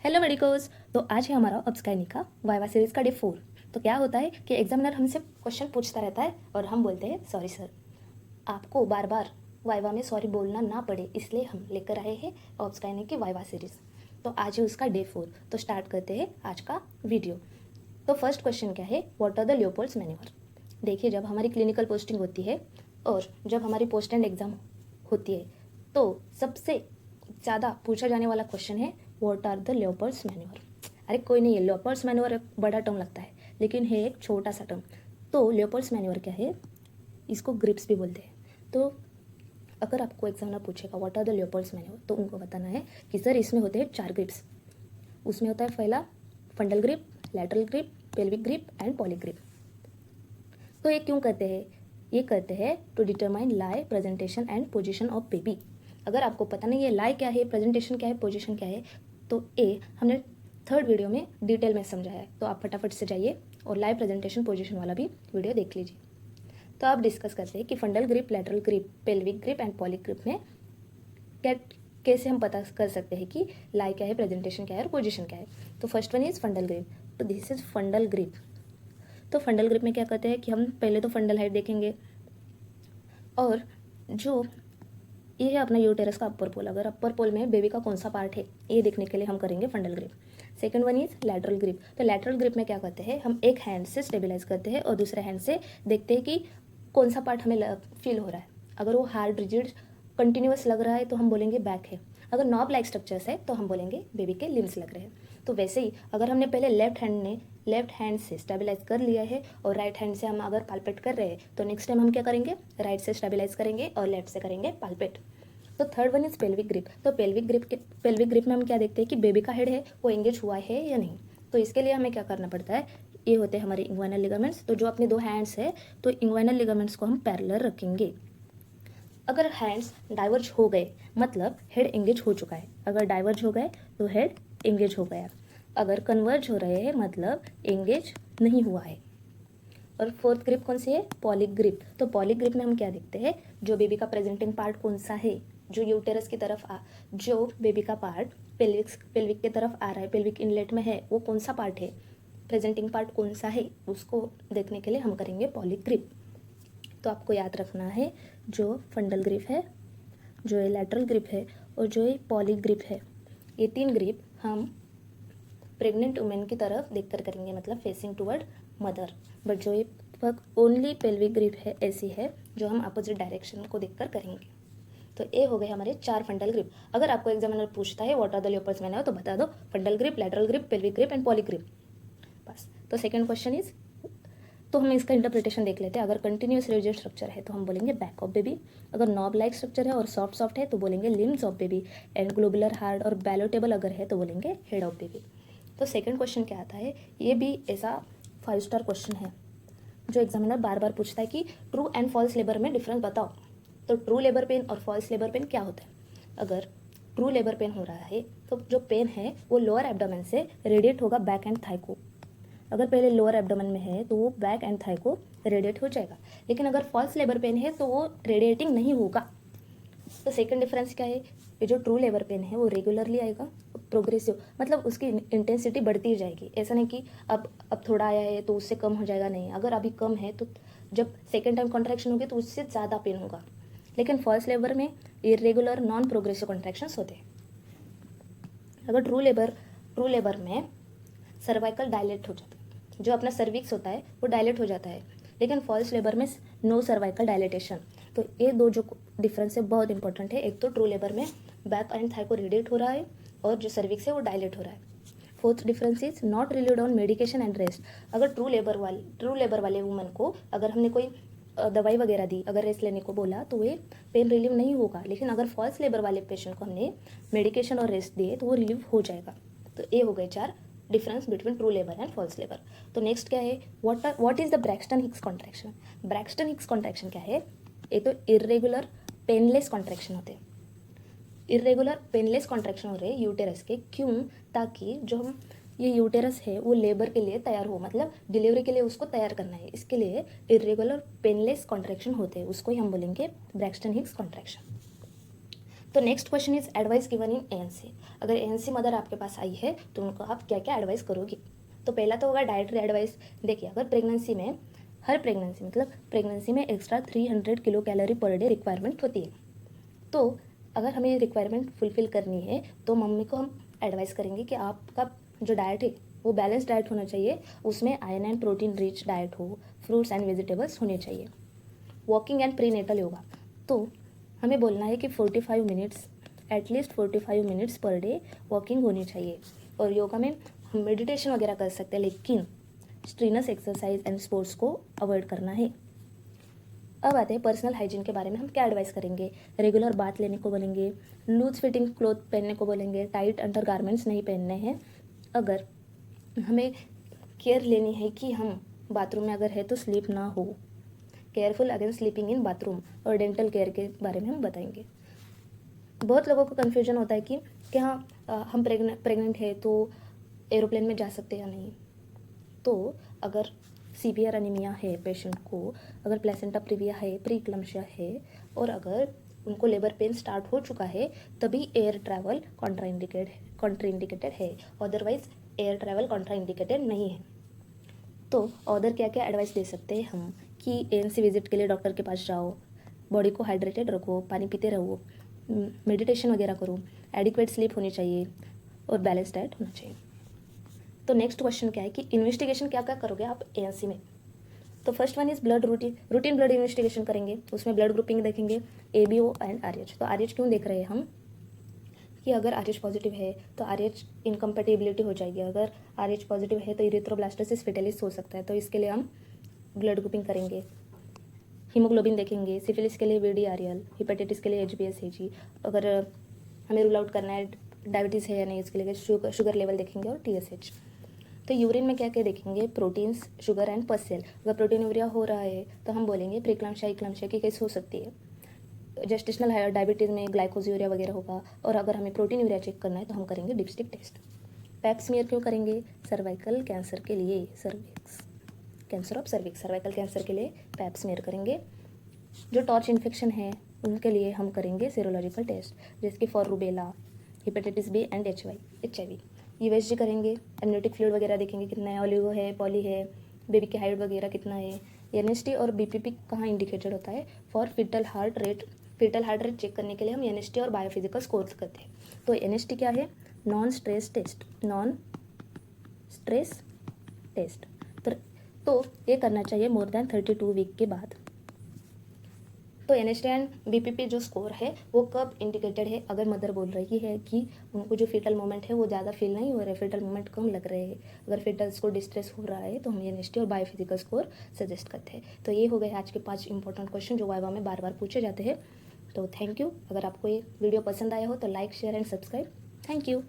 Hello medicos. तो आज है हमारा ऑब्सकाइनी का वाइवा सीरीज का डे 4। तो क्या होता है कि एग्जामिनर हमसे क्वेश्चन पूछता रहता है और हम बोलते हैं सॉरी सर। आपको बार बार वाइवा में सॉरी बोलना ना पड़े इसलिए हम लेकर आए हैं ऑब्सकाइनी की वाइवा सीरीज। तो आज है उसका डे 4। तो स्टार्ट करते हैं आज का वीडियो। तो फर्स्ट क्वेश्चन क्या है, what are the Leopold's manoeuvre. देखिए, जब हमारी क्लिनिकल पोस्टिंग होती है और जब हमारी पोस्ट एंड एग्ज़ाम होती है तो सबसे ज़्यादा पूछा जाने वाला क्वेश्चन है what are the Leopold's manoeuvre. अरे कोई नहीं है, लियोपोल्ड्स मैन्यूवर एक बड़ा टर्म लगता है लेकिन है एक छोटा सा टर्म। तो लियोपोल्ड्स मैन्यूवर क्या है, इसको ग्रिप्स भी बोलते हैं। तो अगर आपको एग्जामिनर पूछेगा what are the Leopold's manoeuvre तो उनको बताना है कि सर इसमें होते हैं 4 ग्रिप्स। उसमें होता है पहला fundal grip, lateral grip, pelvic grip and Pawlik grip. तो ये क्यों करते हैं, ये करते हैं to determine lie, presentation and position of baby. अगर आपको पता नहीं है लाई क्या है, प्रेजेंटेशन क्या है, पोजीशन क्या है, तो ये हमने थर्ड वीडियो में डिटेल में समझाया है। तो आप फटाफट से जाइए और लाई, प्रेजेंटेशन, पोजीशन वाला भी वीडियो देख लीजिए। तो आप डिस्कस करते हैं कि फंडल grip, lateral grip, pelvic grip and Pawlik grip में क्या कैसे हम पता कर सकते हैं कि लाई क्या है, प्रेजेंटेशन क्या है और पोजीशन क्या है। तो फर्स्ट वन इज फंडल ग्रिप। तो दिस इज फंडल ग्रिप। तो फंडल ग्रिप में क्या करते हैं कि हम पहले तो फंडल हाइट देखेंगे और जो ये है अपना यूटेरस का अपर पोल। अगर अपर पोल में बेबी का कौन सा पार्ट है ये देखने के लिए हम करेंगे फंडल grip. Second one is lateral grip. तो लैटरल ग्रिप में क्या करते हैं, हम एक हैंड से स्टेबलाइज करते हैं और दूसरे हैंड से देखते हैं कि कौन सा पार्ट हमें फील हो रहा है। अगर वो हार्ड रिजिड कंटिन्यूस लग रहा है तो हम बोलेंगे बैक है। अगर नॉब लाइक स्ट्रक्चर्स है तो हम बोलेंगे बेबी के लिम्स लग रहे हैं। तो वैसे ही अगर हमने पहले लेफ्ट हैंड से स्टेबलाइज कर लिया है और राइट हैंड से हम अगर पाल्पेट कर रहे हैं तो नेक्स्ट टाइम हम क्या करेंगे, राइट से स्टेबलाइज करेंगे और लेफ्ट से करेंगे पाल्पेट। तो third one is pelvic grip. तो पेल्विक ग्रिप में हम क्या देखते हैं कि बेबी का हेड है वो एंगेज हुआ है या नहीं। तो इसके लिए हमें क्या करना पड़ता है, ये होते हैं हमारे इंग्वाइनल लिगामेंट्स। तो जो अपने दो हैंड्स है तो इंग्वाइनल लिगामेंट्स को हम पैरेलल रखेंगे। अगर हैंड्स डाइवर्ज हो गए मतलब हेड एंगेज हो चुका है। अगर डाइवर्ज हो गए तो हेड एंगेज हो गया। अगर कन्वर्ज हो रहे हैं मतलब एंगेज नहीं हुआ है। और फोर्थ ग्रिप कौन सी है, पॉलिक ग्रिप। तो पॉलिक ग्रिप में हम क्या देखते हैं, जो बेबी का प्रेजेंटिंग पार्ट कौन सा है, जो यूटेरस की तरफ जो बेबी का पार्ट पेल्विक की तरफ आ रहा है, पेल्विक इनलेट में है, वो कौन सा पार्ट है, प्रेजेंटिंग पार्ट कौन सा है, उसको देखने के लिए हम करेंगे पॉलिक ग्रिप। तो आपको याद रखना है जो फंडल ग्रिप है, जो ये लैटरल ग्रिप है और जो ये पॉलिक ग्रिप है, ये 3 ग्रिप हम प्रेग्नेंट वुमेन की तरफ देखकर करेंगे, मतलब फेसिंग टुवर्ड मदर। बट जो ये ओनली पेल्विक ग्रिप है ऐसी है जो हम अपोजिट डायरेक्शन को देखकर करेंगे। तो ये हो गए हमारे 4 फंडल ग्रिप। अगर आपको एग्जामिनर पूछता है what are the Leopold's manoeuvre तो बता दो fundal grip, lateral grip, pelvic grip and Pawlik grip, बस। तो सेकंड क्वेश्चन इज, तो हम इसका इंटरप्रिटेशन देख लेते हैं। अगर कंटिन्यूस रिजिड स्ट्रक्चर है तो हम बोलेंगे बैक ऑफ बेबी। अगर नॉब लाइक स्ट्रक्चर है और सॉफ्ट है तो बोलेंगे limbs of baby. And globular hard और बैलोटेबल अगर है तो बोलेंगे हेड ऑफ बेबी। तो सेकंड क्वेश्चन क्या आता है, ये भी ऐसा 5 स्टार क्वेश्चन है जो एग्जामिनर बार बार पूछता है कि ट्रू एंड फॉल्स लेबर में डिफरेंस बताओ। तो ट्रू लेबर पेन और फॉल्स लेबर पेन क्या होता है। अगर ट्रू लेबर पेन हो रहा है तो जो पेन है वो लोअर एब्डोमेन से रेडिएट होगा बैक एंड थाई को। अगर पहले लोअर एब्डोमेन में है तो वो बैक एंड थाई को रेडिएट हो जाएगा। लेकिन अगर फॉल्स लेबर पेन है तो वो रेडिएटिंग नहीं होगा। तो सेकंड डिफरेंस क्या है, ये जो ट्रू लेबर पेन है वो रेगुलरली आएगा, प्रोग्रेसिव, मतलब उसकी इंटेंसिटी बढ़ती जाएगी। ऐसा नहीं कि अब थोड़ा आया है तो उससे कम हो जाएगा, नहीं। अगर अभी कम है तो जब सेकेंड टाइम कॉन्ट्रैक्शन होगी तो उससे ज़्यादा पेन होगा। लेकिन फर्स्ट लेबर में इरेगुलर नॉन प्रोग्रेसिव कॉन्ट्रैक्शंस होते हैं। अगर ट्रू लेबर में सर्वाइकल डायलेट हो जाता है, जो अपना सर्विक्स होता है वो डायलेट हो जाता है। लेकिन फॉल्स लेबर में नो सर्वाइकल डायलेटेशन। तो ये दो जो डिफरेंस है बहुत इंपॉर्टेंट है। एक तो ट्रू लेबर में बैक एंड थाई को रेडिएट हो रहा है और जो सर्विक्स है वो डायलेट हो रहा है। Fourth difference is not relied on medication and rest. अगर ट्रू लेबर वाले वुमन को अगर हमने कोई दवाई वगैरह दी, अगर रेस्ट लेने को बोला तो वे पेन रिलीव नहीं होगा। लेकिन अगर फॉल्स लेबर वाले पेशेंट को हमने मेडिकेशन और रेस्ट दिए तो वो रिलीव हो जाएगा। तो ये हो गए 4 difference between true labour and false labour. तो नेक्स्ट क्या है, what is the Braxton Hicks contraction. Braxton Hicks contraction क्या है, ये तो इरेगुलर पेनलेस कॉन्ट्रैक्शन होते हैं। इरेगुलर पेनलेस कॉन्ट्रैक्शन हो रहे हैं यूटेरस के, क्यों, ताकि जो हम ये यूटेरस है वो लेबर के लिए तैयार हो, मतलब डिलीवरी के लिए उसको तैयार करना है, इसके लिए इरेगुलर पेनलेस कॉन्ट्रैक्शन होते हैं, उसको ही हम बोलेंगे ब्रैक्सटन हिक्स कॉन्ट्रैक्शन। तो next question is advice given in ANC. अगर एएनसी मदर आपके पास आई है तो उनको आप क्या क्या एडवाइस करोगे। तो पहला तो होगा डाइटरी एडवाइस। देखिए, अगर प्रेगनेंसी में हर प्रेगनेंसी मतलब प्रेगनेंसी में extra 300 kilo calorie per day requirement होती है। तो अगर हमें ये रिक्वायरमेंट फुलफिल करनी है तो मम्मी को हम एडवाइस करेंगे कि आपका जो डाइट है वो बैलेंस डाइट होना चाहिए, उसमें iron and protein rich diet हो, फ्रूट्स एंड वेजिटेबल्स होने चाहिए। Walking and prenatal yoga, तो हमें बोलना है कि 45 minutes, at least 45 minutes per day walking होनी चाहिए। और योगा में हम मेडिटेशन वगैरह कर सकते हैं, लेकिन स्ट्रीनस एक्सरसाइज एंड स्पोर्ट्स को अवॉइड करना है। अब आते हैं पर्सनल हाइजीन के बारे में हम क्या एडवाइस करेंगे। रेगुलर बाथ लेने को बोलेंगे, लूज फिटिंग क्लोथ पहनने को बोलेंगे, टाइट अंडर गारमेंट्स नहीं पहनने हैं। अगर हमें केयर लेनी है कि हम बाथरूम में अगर है तो स्लीप ना हो, careful against sleeping in bathroom. और डेंटल केयर के बारे में हम बताएंगे। बहुत लोगों को कन्फ्यूजन होता है कि हाँ हम प्रेग्नेंट है तो एरोप्लेन में जा सकते हैं या नहीं। तो अगर सीवियर अनीमिया है पेशेंट को, अगर प्लेसेंटा प्रीविया है, प्री क्लम्शिया है, और अगर उनको लेबर पेन स्टार्ट हो चुका है, तभी एयर ट्रैवल कॉन्ट्राइंडिकेटेड है। अदरवाइज एयर ट्रैवल कॉन्ट्राइंडिकेटेड नहीं है। तो अदर क्या क्या एडवाइस दे सकते हैं हम कि एएनसी विजिट के लिए डॉक्टर के पास जाओ, बॉडी को हाइड्रेटेड रखो, पानी पीते रहो, मेडिटेशन वगैरह करो, एडिक्वेट स्लीप होनी चाहिए और बैलेंस डाइट होना चाहिए। तो नेक्स्ट क्वेश्चन क्या है कि इन्वेस्टिगेशन क्या क्या करोगे आप एएनसी में। तो first one is blood routine blood investigation करेंगे। उसमें ब्लड ग्रुपिंग देखेंगे, एबीओ एंड आरएच। तो आरएच क्यों देख रहे हैं हम कि अगर आरएच पॉजिटिव है तो आरएच इनकम्पेटिबिलिटी हो जाएगी, अगर आरएच पॉजिटिव है तो इरिथ्रोब्लास्टोसिस फेटालिस हो सकता है, तो इसके लिए हम ब्लड ग्रुपिंग करेंगे। हीमोग्लोबिन देखेंगे, सिफिलिस के लिए VDRL, हेपेटाइटिस के लिए HbS-Ag, अगर हमें रूल आउट करना है डायबिटीज़ है या नहीं इसके लिए शुगर लेवल देखेंगे, और TSH। तो यूरिन में क्या क्या देखेंगे, proteins, sugar and pus cell. अगर प्रोटीन यूरिया हो रहा है तो हम बोलेंगे प्रीक्लाम्शिया इक्लाम्शिया की केस हो सकती है। जेस्टेशनल डायबिटीज़ में ग्लाइकोज वगैरह होगा। और अगर हमें प्रोटीन यूरिया चेक करना है तो हम करेंगे डिपस्टिक टेस्ट। पैप स्मीयर क्यों करेंगे, सर्वाइकल कैंसर के लिए, cancer of cervix, cervical cancer के लिए पैप स्मीयर करेंगे। जो टॉर्च इन्फेक्शन है उनके लिए हम करेंगे सेरोलॉजिकल टेस्ट, जैसे कि for rubella, hepatitis B and HIV। USG करेंगे, एमनियोटिक फ्लूइड वगैरह देखेंगे कितना है, ओलिगो है, पॉली है, बेबी की हाइट वगैरह कितना है। NST और BPP कहाँ इंडिकेटेड होता है, for foetal heart rate check करने के लिए हम NST और बायोफिजिकल स्कोर्स करते हैं। तो NST क्या है, नॉन स्ट्रेस टेस्ट। तो ये करना चाहिए मोर देन 32 वीक के बाद। तो NST एंड BPP जो स्कोर है वो कब इंडिकेटेड है, अगर मदर बोल रही है कि उनको जो फीटल मोमेंट है वो ज़्यादा फील नहीं हो रहा है, फीटल मोमेंट कम लग रहे हैं, अगर फीटल्स को डिस्ट्रेस हो रहा है, तो हम NST और बायोफिजिकल स्कोर सजेस्ट करते हैं। तो ये हो गए आज के 5 इंपॉर्टेंट क्वेश्चन जो वाइवा में बार बार पूछे जाते हैं। तो थैंक यू। अगर आपको ये वीडियो पसंद आया हो तो like, share and subscribe. Thank you.